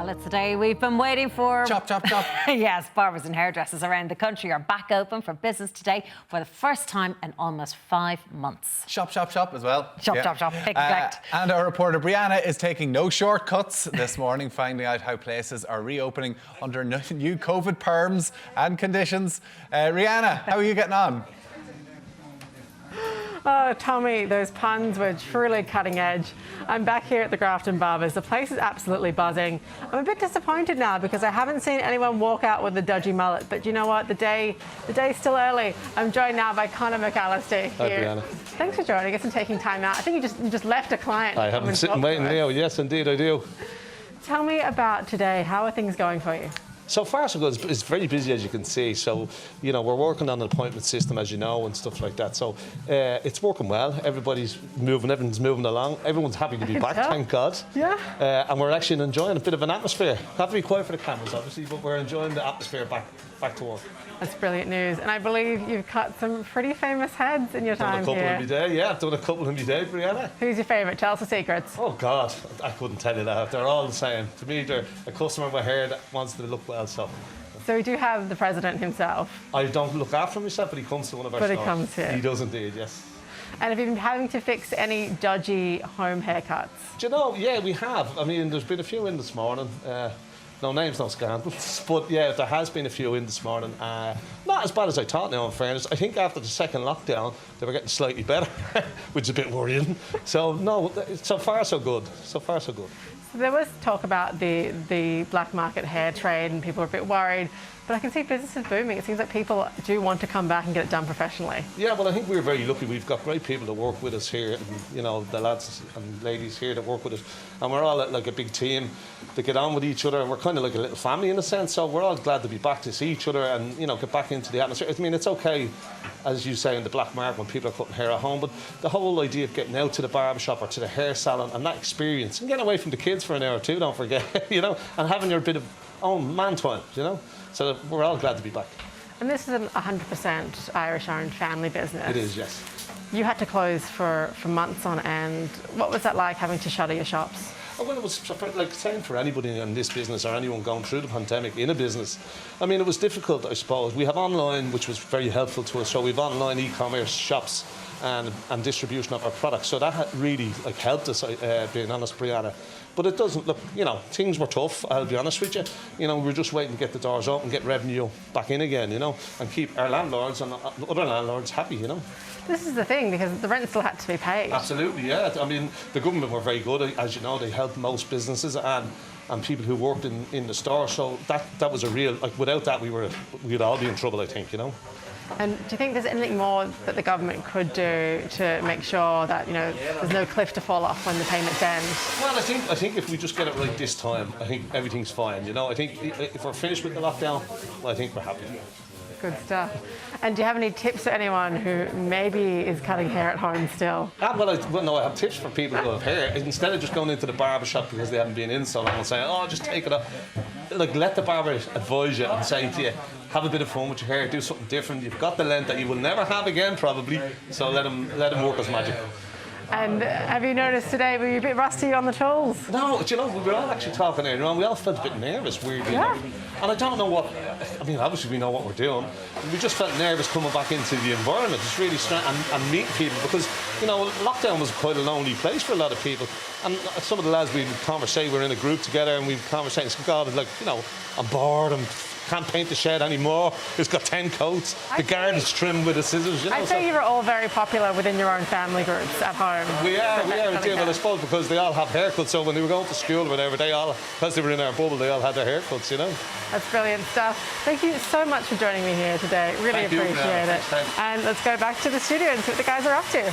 Well, it's the day we've been waiting for. Chop, chop, chop. Yes, barbers and hairdressers around the country are back open for business today for the first time in almost 5 months. Shop, shop, shop as well. Shop, shop, shop. Pick and collect. And our reporter Brianna is taking no shortcuts this morning, finding out how places are reopening under new COVID terms and conditions. Rihanna, how are you getting on? Oh, Tommy, those puns were truly cutting edge. I'm back here at the Grafton Barbers. The place is absolutely buzzing. I'm a bit disappointed now because I haven't seen anyone walk out with a dodgy mullet. But you know what? The day's still early. I'm joined now by Conor here. Hi, Brianna. Thanks for joining us and taking time out. I think you just left a client. I haven't sitting waiting now. Yes, indeed, I do. Tell me about today. How are things going for you? So far, so good. It's very busy, as you can see. So, you know, we're working on an appointment system, as you know, and stuff like that. So, it's working well. Everybody's moving, everything's moving along. Everyone's happy to be back, thank God. Yeah. And we're actually enjoying a bit of an atmosphere. Have to be quiet for the cameras, obviously, but we're enjoying the atmosphere back to work. That's brilliant news. And I believe you've cut some pretty famous heads in your time here. Done a couple in my day, yeah. I've done a couple in my day, Brianna. Who's your favourite? Tell us the secrets. Oh, God. I couldn't tell you that. They're all the same. To me, they're a customer with hair that wants to look well, so... So we do have the president himself. I don't look after myself, but he comes to one of our stores. But he comes here. He does indeed, yes. And have you been having to fix any dodgy home haircuts? Do you know, yeah, we have. I mean, there's been a few in this morning. No names, no scandals. But yeah, there has been a few in this morning. Not as bad as I thought now, in fairness. I think after the second lockdown, they were getting slightly better, which is a bit worrying. So, no, so far so good. So far so good. So there was talk about the black market hair trade and people are a bit worried. But I can see business is booming. It seems like people do want to come back and get it done professionally. Yeah, well, I think we're very lucky. We've got great people that work with us here, and, you know, the lads and ladies here that work with us. And we're all like a big team that get on with each other. We're kind of like a little family in a sense. So we're all glad to be back to see each other and, you know, get back into the atmosphere. I mean, it's okay, as you say, in the black market when people are cutting hair at home. But the whole idea of getting out to the barbershop or to the hair salon and that experience and getting away from the kids for an hour or two, don't forget, you know, and having your bit of own man time, you know. So we're all glad to be back. And this is an 100% Irish-owned family business. It is, yes. You had to close for months on end. What was that like, having to shutter your shops? Well, it was like same for anybody in this business or anyone going through the pandemic in a business. I mean, it was difficult, I suppose. We have online, which was very helpful to us. So we've online e-commerce shops and distribution of our products. So that really helped us, being honest, Brianna. But it doesn't look, you know, things were tough, I'll be honest with you. You know, we were just waiting to get the doors open, get revenue back in again, you know, and keep our landlords and other landlords happy, you know. This is the thing, because the rent still had to be paid. Absolutely, yeah. I mean, the government were very good, as you know. They helped most businesses and people who worked in the store. So that was a real, like, without that, we'd all be in trouble, I think, you know. And do you think there's anything more that the government could do to make sure that, you know, there's no cliff to fall off when the payments end? Well, I think if we just get it right this time, I think everything's fine, you know. I think if we're finished with the lockdown, well, I think we're happy. Good stuff. And do you have any tips for anyone who maybe is cutting hair at home still? No, I have tips for people who have hair. Instead of just going into the barber shop because they haven't been in so long and saying, oh, just take it up. Like, let the barber advise you and say to you, have a bit of fun with your hair, do something different. You've got the length that you will never have again, probably. So let him work his magic. And have you noticed today, were you a bit rusty on the tools? No, do you know, we were all actually talking earlier on. We all felt a bit nervous, weirdly. Yeah. And I don't know what, I mean, obviously we know what we're doing. We just felt nervous coming back into the environment. It's really strange, and meet people, because, you know, lockdown was quite a lonely place for a lot of people. And some of the lads we'd conversate, we're in a group together and we'd conversate and say, God, like, you know, I'm bored, can't paint the shed anymore. It's got 10 coats. The garden's trimmed with the scissors. You know, I'd say you were all very popular within your own family groups at home. We are indeed. Well, I suppose because they all have haircuts. So when they were going to school or whatever, because they were in our bubble, they all had their haircuts, you know. That's brilliant stuff. Thank you so much for joining me here today. Really appreciate it. And let's go back to the studio and see what the guys are up to.